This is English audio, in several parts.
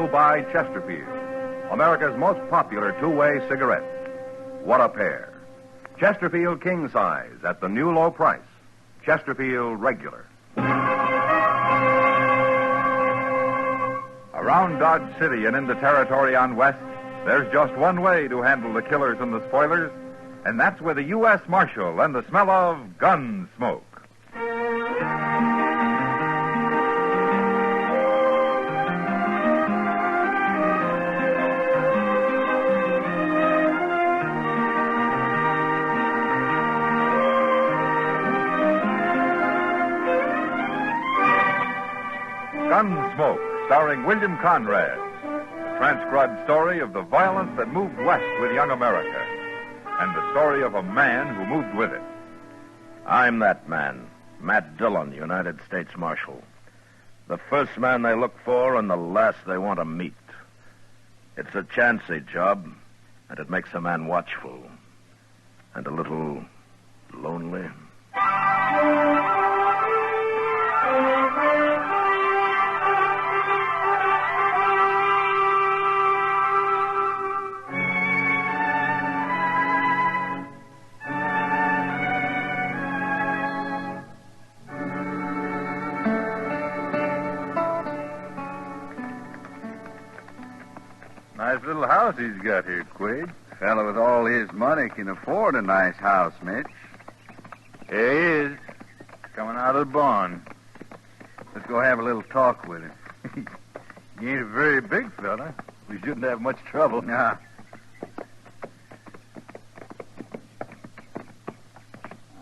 you by Chesterfield, America's most popular two-way cigarette. What a pair. Chesterfield King Size at the new low price. Chesterfield Regular. Around Dodge City and into territory on West, there's just one way to handle the killers and the spoilers, and that's with a U.S. Marshal and the smell of Gunsmoke. Gunsmoke, starring William Conrad. A transcribed story of the violence that moved west with young America, and the story of a man who moved with it. I'm that man, Matt Dillon, United States Marshal. The first man they look for and the last they want to meet. It's a chancy job, and it makes a man watchful and a little lonely. Nice little house he's got here, Quade. Fellow with all his money can afford a nice house, Mitch. Here he is, coming out of the barn. Let's go have a little talk with him. He ain't a very big fella. We shouldn't have much trouble. Nah.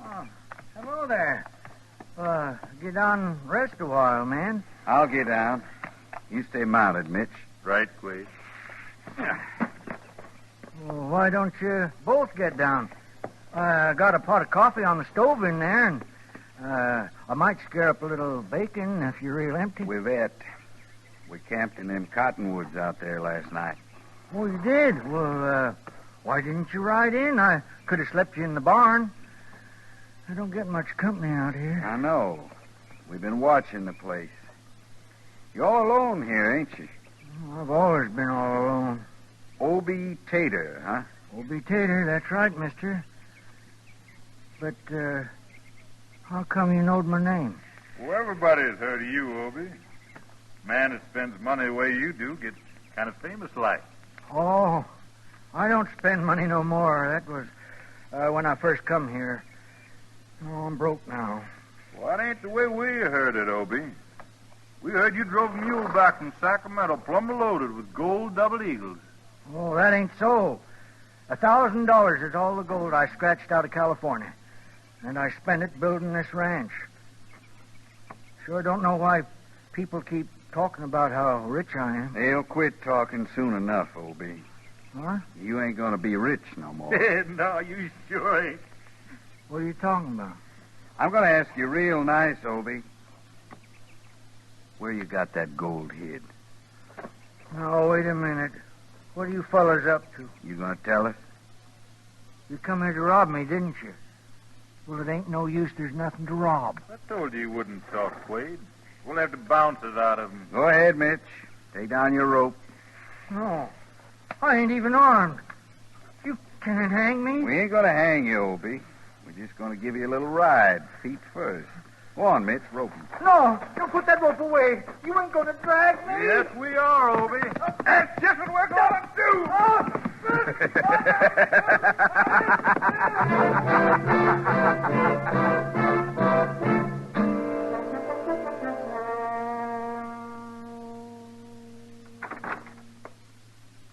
Oh, hello there. Get down and rest a while, man. I'll get down. You stay mounted, Mitch. Right, Quade. Well, why don't you both get down? I got a pot of coffee on the stove in there, and I might scare up a little bacon if you're real empty. We've ate. We camped in them cottonwoods out there last night. Oh, you did? Well, why didn't you ride in? I could have slept you in the barn. I don't get much company out here. I know. We've been watching the place. You're all alone here, ain't you? I've always been all alone. Obie Tater, huh? Obie Tater, that's right, mister. But, how come you knowed my name? Well, everybody's heard of you, Obie. Man that spends money the way you do gets kind of famous like. Oh, I don't spend money no more. That was when I first come here. Oh, I'm broke now. Well, that ain't the way we heard it, Obie. We heard you drove a mule back from Sacramento plumb loaded with gold double eagles. Oh, that ain't so. $1,000 is all the gold I scratched out of California. And I spent it building this ranch. Sure don't know why people keep talking about how rich I am. They'll quit talking soon enough, Obie. Huh? You ain't gonna be rich no more. No, you sure ain't. What are you talking about? I'm gonna ask you real nice, Obie. Where you got that gold hid? No, wait a minute. What are you fellas up to? You gonna tell us? You come here to rob me, didn't you? Well, it ain't no use. There's nothing to rob. I told you wouldn't talk, Quade. We'll have to bounce it out of him. Go ahead, Mitch. Take down your rope. No, I ain't even armed. You can't hang me. We ain't gonna hang you, Obie. We're just gonna give you a little ride, feet first. Go on, Mitch, rope him. No, don't put that rope away. You ain't gonna drag me. Yes, we are, Obie. That's just what we're gonna do.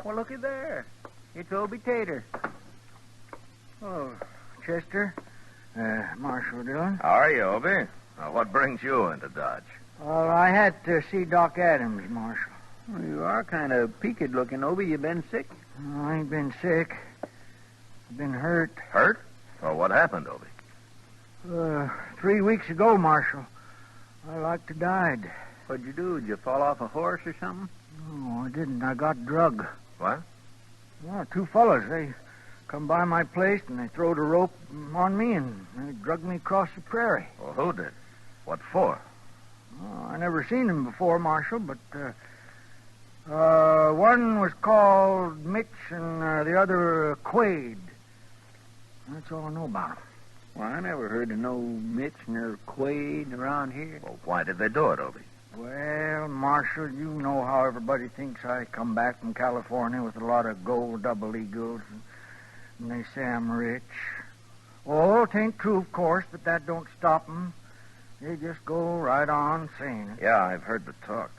Well, looky there. It's Obie Tater. Oh, Chester. Marshal Dillon. How are you, Obie? What brings you into Dodge? Well, I had to see Doc Adams, Marshal. Well, you are kind of peaked looking, Obie. You been sick? Oh, I ain't been sick. I've been hurt. Hurt? Well, what happened, Obie? 3 weeks ago, Marshal. I like to died. What'd you do? Did you fall off a horse or something? No, I didn't. I got drug. What? Well, 2 fellas. They come by my place and they throwed a rope on me and they drugged me across the prairie. Well, who did? What for? Oh, I never seen them before, Marshal, but One was called Mitch and the other Quaid. That's all I know about 'em. Well, I never heard of no Mitch nor Quaid around here. Well, why did they do it, Obie? Well, Marshal, you know how everybody thinks I come back from California with a lot of gold double eagles, and they say I'm rich. Oh, it ain't true, of course, but that don't stop 'em. They just go right on saying it. Yeah, I've heard the talk.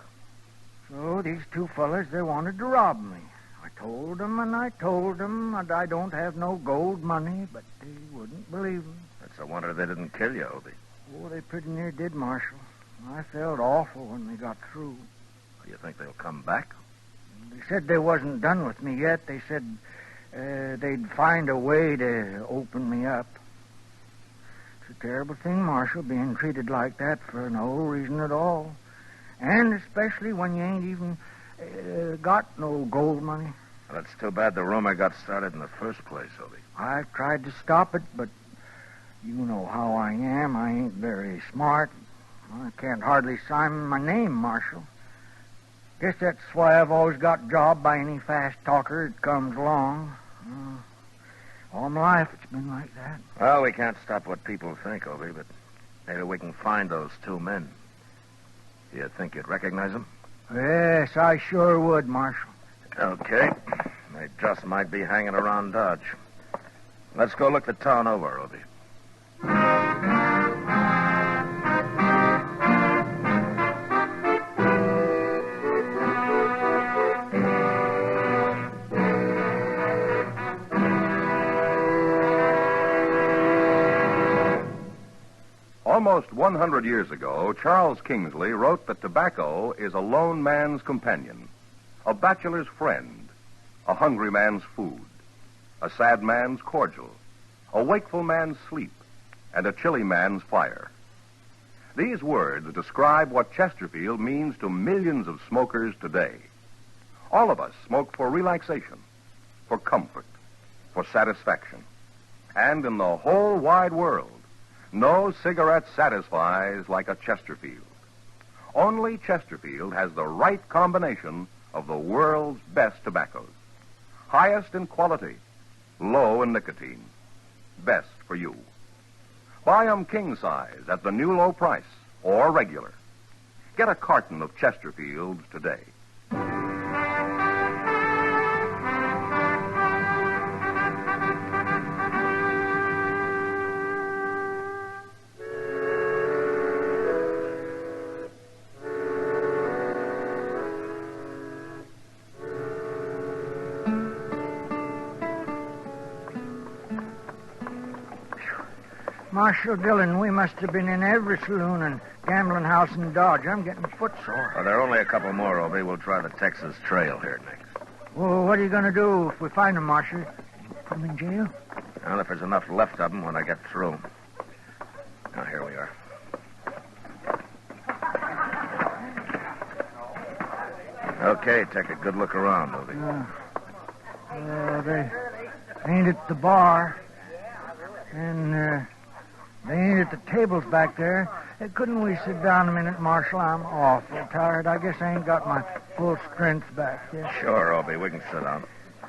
So these two fellas, they wanted to rob me. I told them and I told them that I don't have no gold money, but they wouldn't believe me. It's a wonder they didn't kill you, Obie. Oh, they pretty near did, Marshal. I felt awful when they got through. Do you think they'll come back? They said they wasn't done with me yet. They said they'd find a way to open me up. It's a terrible thing, Marshal, being treated like that for no reason at all. And especially when you ain't even got no gold money. Well, it's too bad the rumor got started in the first place, Obie. I tried to stop it, but you know how I am. I ain't very smart. I can't hardly sign my name, Marshal. Guess that's why I've always got jobbed by any fast talker that comes along. All my life it's been like that. Well, we can't stop what people think, Obie, but maybe we can find those two men. Do you think you'd recognize them? Yes, I sure would, Marshal. Okay. They just might be hanging around Dodge. Let's go look the town over, Obie. Almost 100 years ago, Charles Kingsley wrote that tobacco is a lone man's companion, a bachelor's friend, a hungry man's food, a sad man's cordial, a wakeful man's sleep, and a chilly man's fire. These words describe what Chesterfield means to millions of smokers today. All of us smoke for relaxation, for comfort, for satisfaction. And in the whole wide world, no cigarette satisfies like a Chesterfield. Only Chesterfield has the right combination of the world's best tobaccos. Highest in quality, low in nicotine. Best for you. Buy 'em king size at the new low price or regular. Get a carton of Chesterfields today. Marshal Dillon, we must have been in every saloon and gambling house in Dodge. I'm getting footsore. Well, there are only a couple more, Obie. We'll try the Texas Trail here next. Well, what are you going to do if we find them, Marshal? Put them in jail? Well, if there's enough left of them when I get through. Now, here we are. Okay, take a good look around, Obie. They ain't at the bar. And they ain't at the tables back there. Couldn't we sit down a minute, Marshal? I'm awful tired. I guess I ain't got my full strength back yet. Sure, Obie. We can sit down.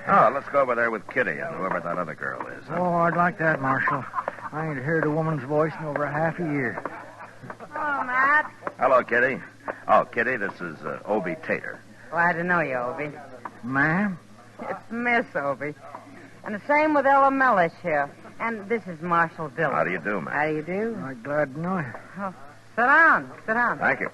Oh, let's go over there with Kitty and whoever that other girl is. Huh? Oh, I'd like that, Marshal. I ain't heard a woman's voice in over half a year. Hello, Matt. Hello, Kitty. Oh, Kitty, this is Obie Tater. Glad to know you, Obie. Ma'am? It's Miss Obie. And the same with Ella Mellish here. And this is Marshal Dillon. How do you do, man? How do you do? I'm glad to know you. Oh, sit down. Sit down. Thank you.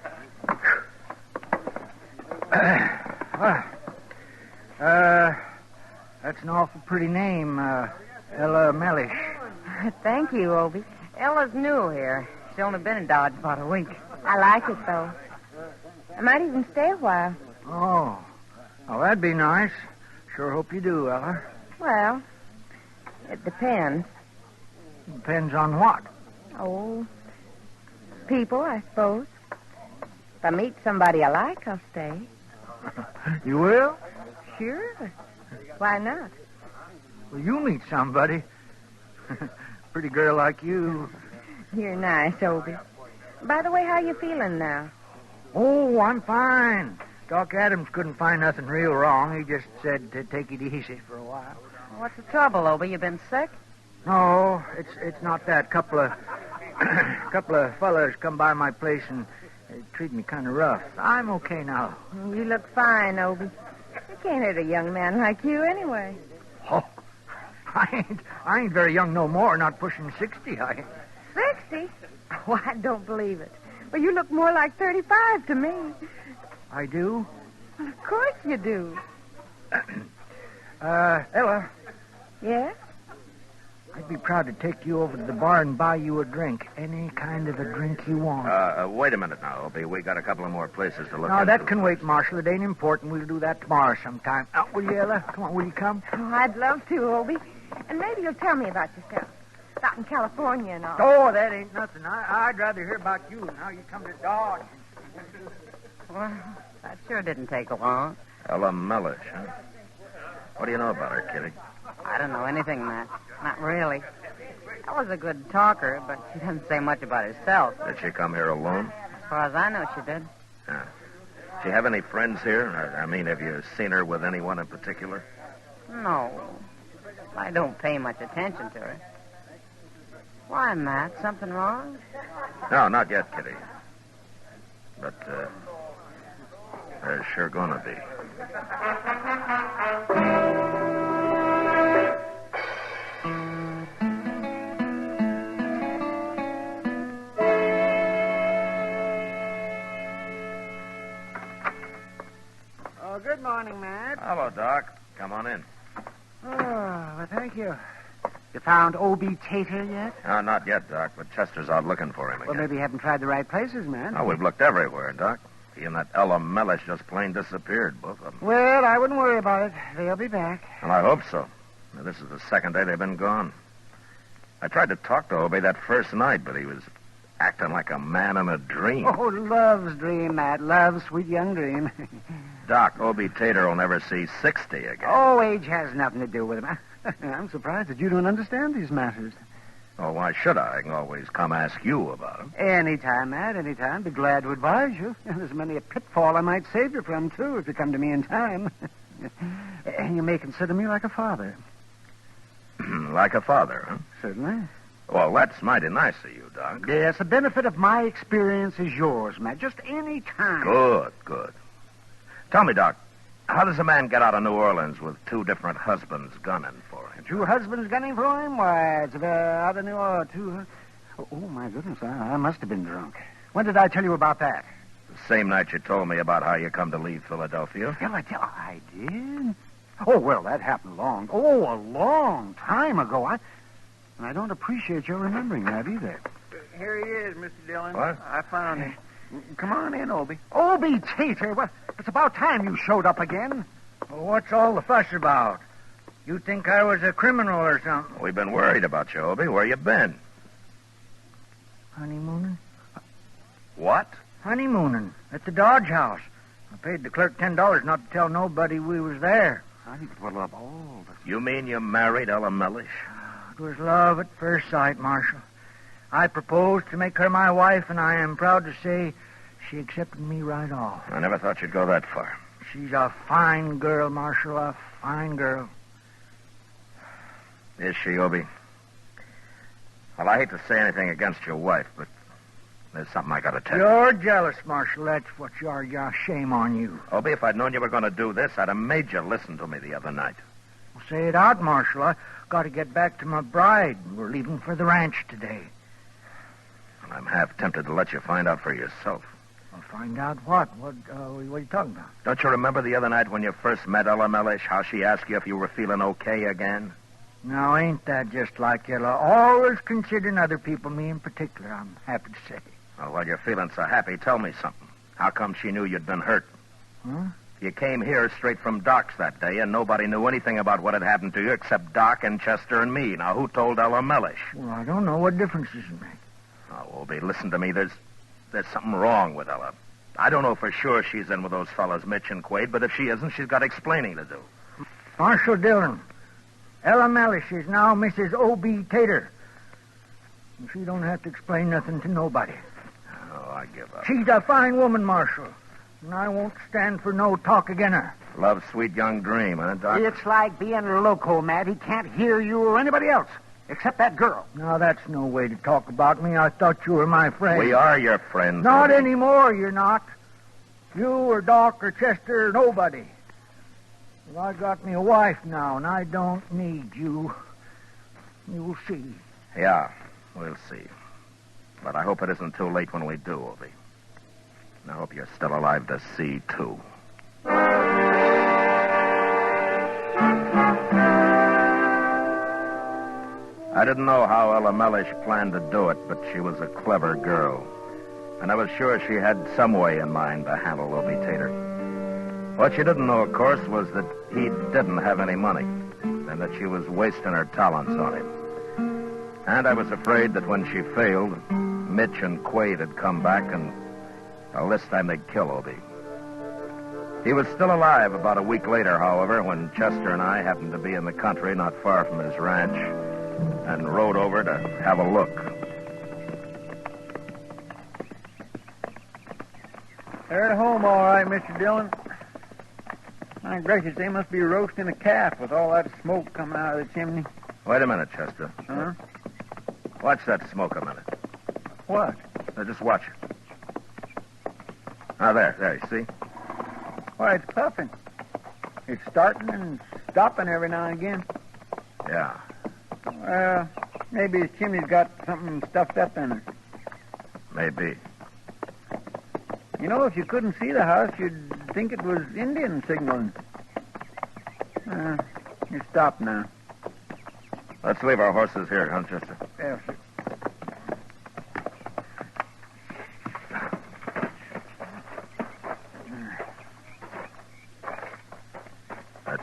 That's an awful pretty name, Ella Mellish. Thank you, Obie. Ella's new here. She's only been in Dodge about a week. I like it, though. I might even stay a while. Oh, that'd be nice. Sure hope you do, Ella. Well, it depends. Depends on what? Oh, people, I suppose. If I meet somebody I like, I'll stay. You will? Sure. Why not? Well, you meet somebody. Pretty girl like you. You're nice, Obie. By the way, how you feeling now? Oh, I'm fine. Doc Adams couldn't find nothing real wrong. He just said to take it easy for a while. What's the trouble, Obie? You been sick? No, it's not that. Couple of fellas come by my place and treat me kind of rough. I'm okay now. You look fine, Obie. You can't hurt a young man like you anyway. Oh, I ain't very young no more. Not pushing 60. 60? Oh, I don't believe it. Well, you look more like 35 to me. I do. Well, of course you do. Ella, Yes? I'd be proud to take you over to the bar and buy you a drink. Any kind of a drink you want. Wait a minute now, Obie. We got a couple of more places to look No, into. that can wait, Marshal. It ain't important. We'll do that tomorrow sometime. Will you, Ella? Come on, will you come? Oh, I'd love to, Obie. And maybe you'll tell me about yourself. Out in California and all. Oh, that ain't nothing. I'd rather hear about you and how you come to Dodge. Well, that sure didn't take long. Ella Mellish, huh? What do you know about her, Kitty? I don't know anything, Matt. Not really. I was a good talker, but she doesn't say much about herself. Did she come here alone? As far as I know, she did. Yeah. Does she have any friends here? I mean, have you seen her with anyone in particular? No. I don't pay much attention to her. Why, Matt? Something wrong? No, not yet, Kitty. But, there's sure gonna be. Oh, good morning, Matt. Hello, Doc. Come on in. Oh, well, thank you. You found Obie Tater yet? No, not yet, Doc, but Chester's out looking for him again. Well, maybe you haven't tried the right places, Matt. Oh, we've looked everywhere, Doc. He and that Ella Mellish just plain disappeared, both of them. Well, I wouldn't worry about it. They'll be back. Well, I hope so. Now, this is the second day they've been gone. I tried to talk to Obie that first night, but he was acting like a man in a dream. Oh, love's dream, Matt. Love's sweet young dream. Doc, Obie Tater will never see 60 again. Oh, age has nothing to do with him. I'm surprised that you don't understand these matters. Oh, why should I? I can always come ask you about him. Anytime, Matt, anytime. Be glad to advise you. There's many a pitfall I might save you from, too, if you come to me in time. And you may consider me like a father. Like a father, huh? Certainly. Well, that's mighty nice of you, Doc. Yes, the benefit of my experience is yours, Matt. Just any time. Good, good. Tell me, Doc, how does a man get out of New Orleans with two different husbands gunning for him? Two husbands gunning for him? Why, it's out of New Orleans. Oh, my goodness, I must have been drunk. When did I tell you about that? The same night you told me about how you come to leave Philadelphia. I did? Oh, well, that happened a long time ago. And I don't appreciate your remembering that either. Here he is, Mr. Dillon. What? I found him. Come on in, Obie. Obie Tater, well, it's about time you showed up again. Well, what's all the fuss about? You think I was a criminal or something? We've been worried about you, Obie. Where you been? Honeymooning? What? Honeymooning at the Dodge House. I paid the clerk $10 not to tell nobody we was there. Well, of all the... You mean you married Ella Mellish? It was love at first sight, Marshal. I proposed to make her my wife, and I am proud to say she accepted me right off. I never thought you'd go that far. She's a fine girl, Marshal, a fine girl. Is she, Obie? Well, I hate to say anything against your wife, but there's something I got to tell you. You're jealous, Marshal. That's what you are. Yeah, shame on you. Obie, if I'd known you were going to do this, I'd have made you listen to me the other night. Well, say it out, Marshal. I got to get back to my bride. We're leaving for the ranch today. And I'm half tempted to let you find out for yourself. I'll find out what? What are you talking about? Don't you remember the other night when you first met Ella Mellish, how she asked you if you were feeling okay again? Now, ain't that just like Ella? Always considering other people, me in particular, I'm happy to say. Well, while you're feeling so happy, tell me something. How come she knew you'd been hurt? Huh? You came here straight from Doc's that day, and nobody knew anything about what had happened to you except Doc and Chester and me. Now, who told Ella Mellish? Well, I don't know. What difference does it make? Oh, Obie, listen to me. There's something wrong with Ella. I don't know for sure she's in with those fellas, Mitch and Quaid, but if she isn't, she's got explaining to do. Marshal Dillon, Ella Mellish is now Mrs. Obie Tater. And she don't have to explain nothing to nobody. Oh, I give up. She's a fine woman, Marshal. And I won't stand for no talk again her. Love's sweet young dream, huh, Doc? It's like being loco, Matt. He can't hear you or anybody else, except that girl. Now, that's no way to talk about me. I thought you were my friend. We are your friends. Not Obie. anymore, you're not. You or Doc or Chester or nobody. Well, I got me a wife now, and I don't need you. You'll see. Yeah, we'll see. But I hope it isn't too late when we do, Obie. And I hope you're still alive to see, too. I didn't know how Ella Mellish planned to do it, but she was a clever girl. And I was sure she had some way in mind to handle Obie Tater. What she didn't know, of course, was that he didn't have any money, and that she was wasting her talents on him. And I was afraid that when she failed, Mitch and Quaid had come back, and, well, this time they'd kill Obie. He was still alive about a week later, however, when Chester and I happened to be in the country not far from his ranch, and rode over to have a look. They're at home, all right, Mr. Dillon. My gracious, they must be roasting a calf with all that smoke coming out of the chimney. Wait a minute, Chester. Huh? Watch that smoke a minute. What? Now, just watch it. Ah, there, you see? Why, it's puffing. It's starting and stopping every now and again. Yeah. Maybe his chimney's got something stuffed up in it. Maybe. You know, if you couldn't see the house, you'd think it was Indian signaling. It's stopped now. Let's leave our horses here, huh, Chester? Yes, sir.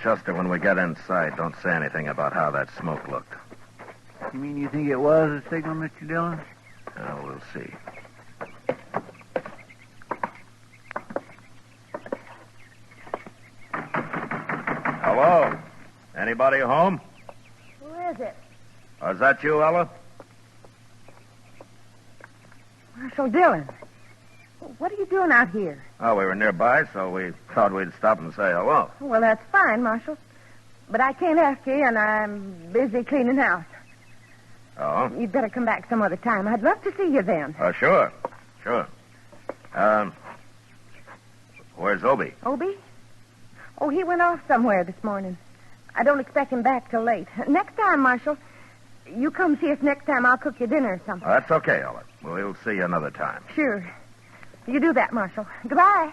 Chester, when we get inside, don't say anything about how that smoke looked. You mean you think it was a signal, Mr. Dillon? Well, we'll see. Hello? Anybody home? Who is it? Is that you, Ella? Marshal Dillon. What are you doing out here? Oh, we were nearby, so we thought we'd stop and say hello. Well, that's fine, Marshal. But I can't ask you, and I'm busy cleaning house. Oh? You'd better come back some other time. I'd love to see you then. Sure. Where's Obie? Obie? Oh, he went off somewhere this morning. I don't expect him back till late. Next time, Marshal, you come see us next time. I'll cook you dinner or something. That's okay, Ella. We'll see you another time. Sure. You do that, Marshal. Goodbye.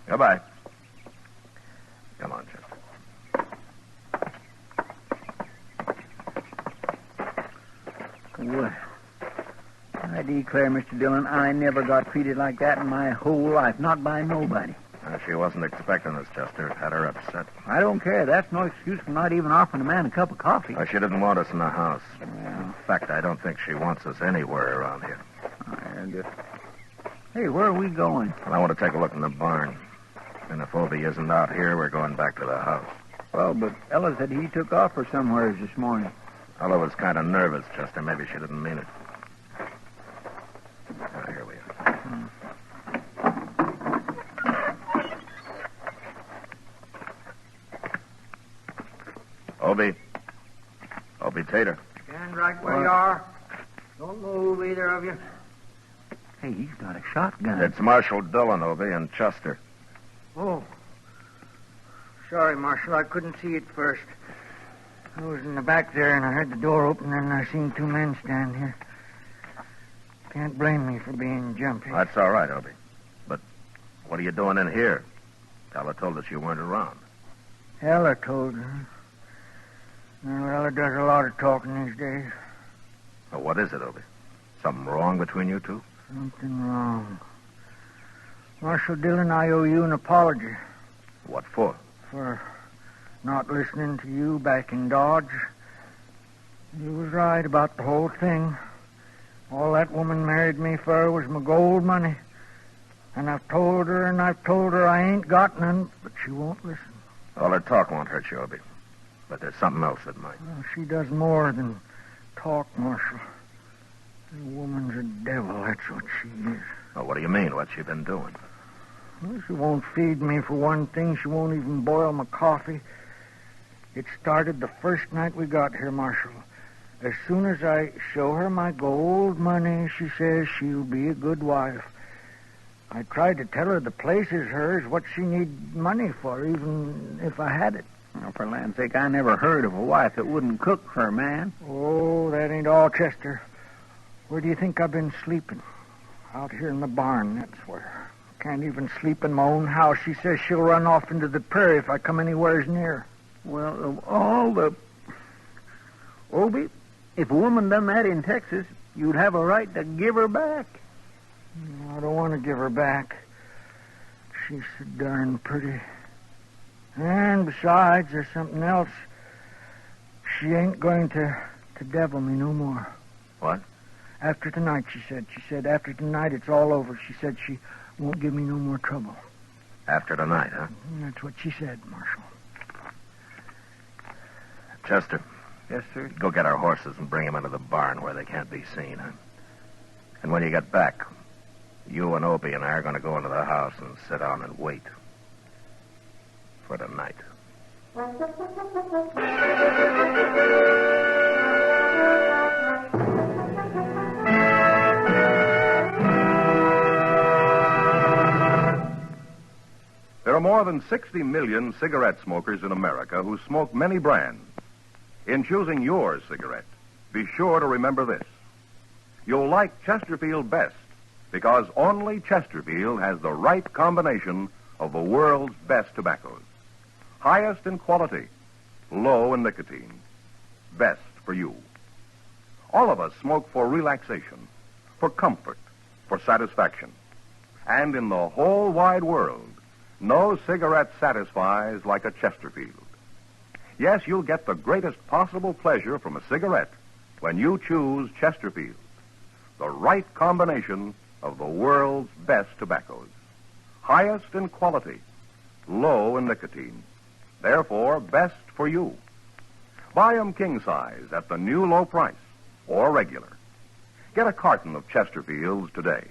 Goodbye. Come on, Chester. Well, I declare, Mr. Dillon, I never got treated like that in my whole life. Not by nobody. She wasn't expecting us, Chester. It had her upset. I don't care. That's no excuse for not even offering a man a cup of coffee. She didn't want us in the house. Well, In fact, I don't think she wants us anywhere around here. Hey, where are we going? Well, I want to take a look in the barn. And if Obie isn't out here, we're going back to the house. Well, but Ellis said he took off for somewhere this morning. Ella was kind of nervous, Chester. Maybe she didn't mean it. Here we are. Obie Tater. Stand right where you are. Don't move, either of you. Hey, he's got a shotgun. It's Marshal Dillon, Obie, and Chester. Oh. Sorry, Marshal. I couldn't see it first. I was in the back there, and I heard the door open, and I seen two men stand here. Can't blame me for being jumpy. That's all right, Obie. But what are you doing in here? Ella told us you weren't around. Ella told her. Well, Ella does a lot of talking these days. Well, what is it, Obie? Something wrong between you two? Something wrong. Marshal Dillon, I owe you an apology. What for? For not listening to you back in Dodge. You was right about the whole thing. All that woman married me for was my gold money. And I've told her I ain't got none, but she won't listen. All her talk won't hurt you, Obie. But there's something else that might. Well, she does more than talk, Marshal. The woman's a devil, that's what she is. Well, what do you mean? What's she been doing? Well, she won't feed me for one thing. She won't even boil my coffee. It started the first night we got here, Marshal. As soon as I show her my gold money, she says she'll be a good wife. I tried to tell her the place is hers, what she needs money for, even if I had it. Well, for land's sake, I never heard of a wife that wouldn't cook for a man. Oh, that ain't all, Chester. Where do you think I've been sleeping? Out here in the barn, that's where. Can't even sleep in my own house. She says she'll run off into the prairie if I come anywheres near. Well, of all the... Obie, if a woman done that in Texas, you'd have a right to give her back. I don't want to give her back. She's so darn pretty. And besides, there's something else. She ain't going to devil me no more. What? After tonight, she said. She said after tonight it's all over. She said she won't give me no more trouble. After tonight, huh? That's what she said, Marshal. Chester. Yes, sir. Go get our horses and bring them into the barn where they can't be seen, huh? And when you get back, you and Obie and I are going to go into the house and sit down and wait. For tonight. There are more than 60 million cigarette smokers in America who smoke many brands. In choosing your cigarette, be sure to remember this. You'll like Chesterfield best because only Chesterfield has the right combination of the world's best tobaccos. Highest in quality, low in nicotine. Best for you. All of us smoke for relaxation, for comfort, for satisfaction. And in the whole wide world, no cigarette satisfies like a Chesterfield. Yes, you'll get the greatest possible pleasure from a cigarette when you choose Chesterfield, the right combination of the world's best tobaccos. Highest in quality, low in nicotine. Therefore, best for you. Buy 'em king size at the new low price or regular. Get a carton of Chesterfields today.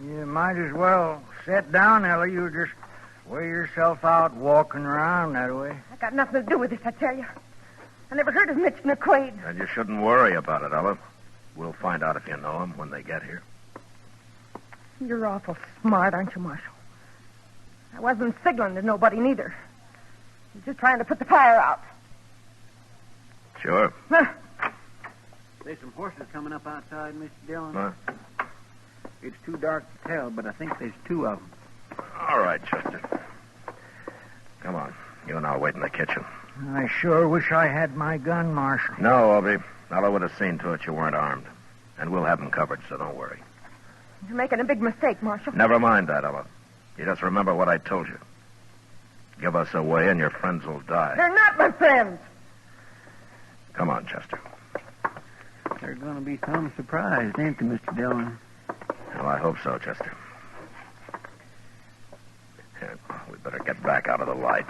You might as well sit down, Ellie. You just wear yourself out walking around that way. I got nothing to do with this, I tell you. I never heard of Mitch McQuaid. And you shouldn't worry about it, Ella. We'll find out if you know him when they get here. You're awful smart, aren't you, Marshal? I wasn't signaling to nobody, neither. I was just trying to put the fire out. Sure. There's some horses coming up outside, Mr. Dillon. Huh? It's too dark to tell, but I think there's two of them. All right, Chester. Come on. You and I'll wait in the kitchen. I sure wish I had my gun, Marshal. No, Obie. Ella would have seen to it you weren't armed. And we'll have them covered, so don't worry. You're making a big mistake, Marshal. Never mind that, Ella. You just remember what I told you. Give us away and your friends will die. They're not my friends. Come on, Chester. They're going to be some surprised, ain't they, Mr. Dillon? Well, I hope so, Chester. Yeah, we better get back out of the light.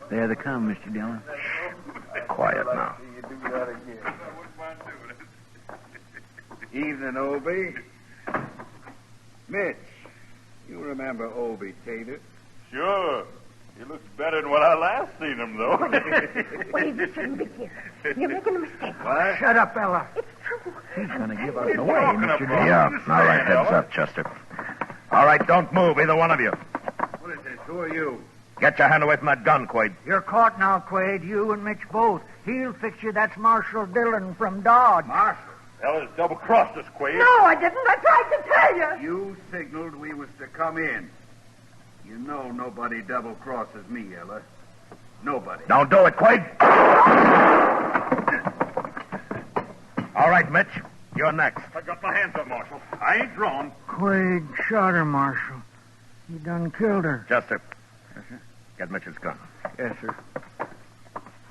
There they come, Mr. Dillon. Quiet now. Evening, Obie. Mitch, you remember Obie, Tater? Sure. He looks better than when I last seen him, though. Wait, you shouldn't be here. You're making a mistake. What? Shut up, Ella. It's true. He's going to give us away, Mr. Dillon. Yeah, all right, heads up, Chester. All right, don't move, either one of you. What is this? Who are you? Get your hand away from that gun, Quaid. You're caught now, Quaid. You and Mitch both. He'll fix you. That's Marshal Dillon from Dodge. Marshal. Ellis double-crossed us, Quaid. No, I didn't. I tried to tell you. You signaled we was to come in. You know nobody double-crosses me, Ella. Nobody. Don't do it, Quaid. All right, Mitch. You're next. I got my hands up, Marshal. I ain't drawn. Quaid shot her, Marshal. He done killed her. Chester. Get Mitch's gun. Yes, sir.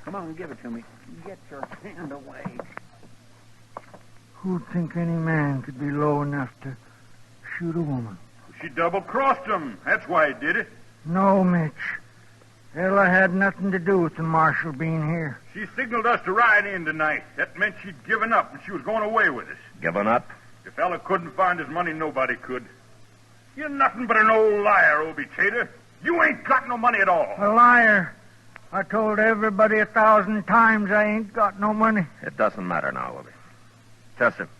Come on, give it to me. Get your hand away. Who'd think any man could be low enough to shoot a woman? She double-crossed him. That's why he did it. No, Mitch. Ella had nothing to do with the marshal being here. She signaled us to ride in tonight. That meant she'd given up and she was going away with us. Given up? If Ella couldn't find his money, nobody could. You're nothing but an old liar, Obie Tater. You ain't got no money at all. A liar. I told everybody 1,000 times I ain't got no money. It doesn't matter now, Obie. Chester,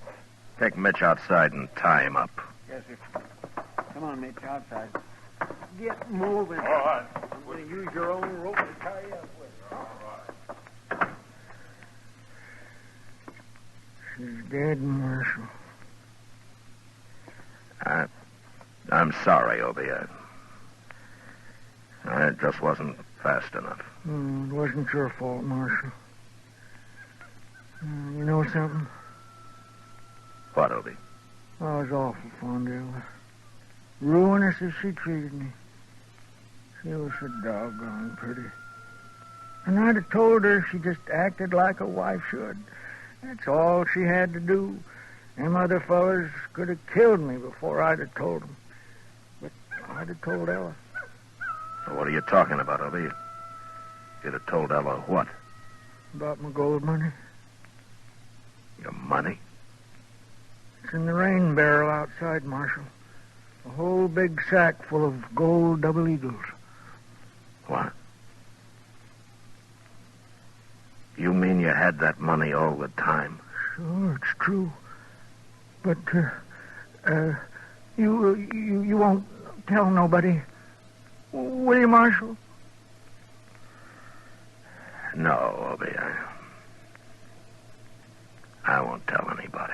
take Mitch outside and tie him up. Yes, sir. Come on, Mitch, outside. Get moving. All right. I'm going to use your own rope to tie you up with. She's dead, Marshal. I'm sorry, Obie. It just wasn't fast enough. It wasn't your fault, Marshal. You know something? What, Obie? I was awful fond of her. Ruinous as she treated me. She was so doggone pretty. And I'd have told her she just acted like a wife should. That's all she had to do. Them other fellas could have killed me before I'd have told them. But I'd have told Ella. So what are you talking about, Obie? You'd have told Ella what? About my gold money. Your money? It's in the rain barrel outside, Marshal. A whole big sack full of gold double eagles. What? You mean you had that money all the time? Sure, it's true. But, you won't tell nobody, will you, Marshal? No, Obie, I won't tell anybody.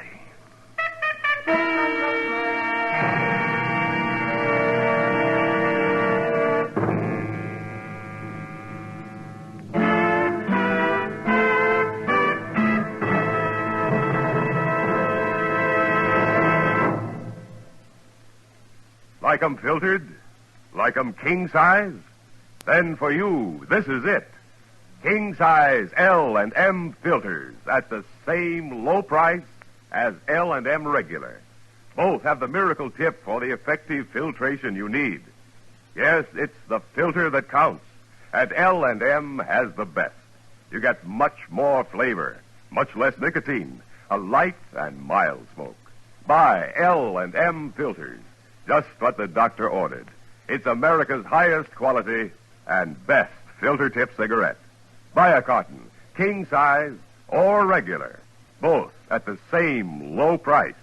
Like 'em filtered? Like 'em king size? Then for you, this is it. King size L and M filters at the same low price as L and M regular. Both have the miracle tip for the effective filtration you need. Yes, it's the filter that counts. And L and M has the best. You get much more flavor, much less nicotine, a light and mild smoke. Buy L and M filters. Just what the doctor ordered. It's America's highest quality and best filter tip cigarette. Buy a carton, king size or regular, both at the same low price.